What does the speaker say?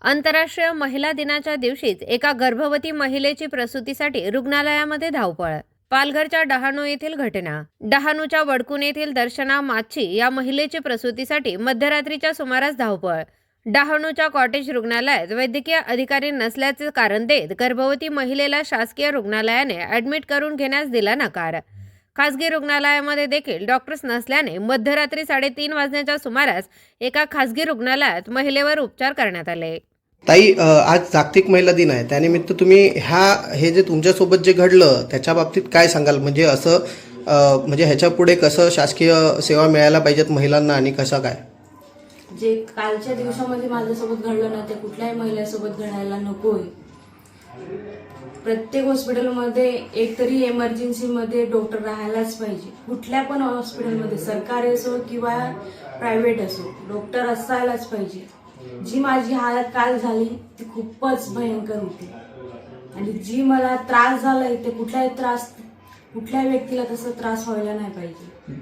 आंतरराष्ट्रीय महिला दिनाच्या दिवशीच एका गर्भवती महिलेची प्रसूतीसाठी रुग्णालयामध्ये धावपळ। पालघरच्या डहाणू येथील घटना। डहाणूच्या वडकून येथील दर्शना माच्छी या महिलेची प्रसूतीसाठी मध्यरात्रीच्या सुमारास धावपळ। डहाणूच्या कॉटेज रुग्णालयात वैद्यकीय अधिकारी नसल्याचे कारण देत गर्भवती महिलेला शासकीय रुग्णालयाने ॲडमिट करून घेण्यास दिला नकार। खासगी रुग्णालयामध्ये देखील डॉक्टर्स नसल्याने मध्यरात्री 3:30 वाजण्याच्या सुमारास एका खासगी रुग्णालयात महिलेवर उपचार करण्यात आले। ताई, आज जागतिक महिला दिन आहे, त्यानिमित्त तुम्ही हे जे तुमच्यासोबत जे घडलं त्याच्या बाबतीत काय सांगाल? म्हणजे असं म्हणजे ह्याच्या पुढे कसं शासकीय सेवा मिळायला पाहिजेत महिलांना आणि कसं काय? जे कालच्या दिवसामध्ये माझ्यासोबत घडलं ना, ते कुठल्याही महिलेसोबत घडायला नकोय। प्रत्येक हॉस्पिटलमध्ये एकतरी इमर्जन्सीमध्ये डॉक्टर राहायलाच पाहिजे। कुठल्या पण हॉस्पिटलमध्ये, सरकारी असो किंवा प्रायव्हेट असो, डॉक्टर असायलाच पाहिजे। जी माझी हालत काल झाली ती खूपच भयंकर होती आणि जी मला त्रास झालाय ते कुठल्या व्यक्तीला तसा त्रास व्हायला नाही पाहिजे।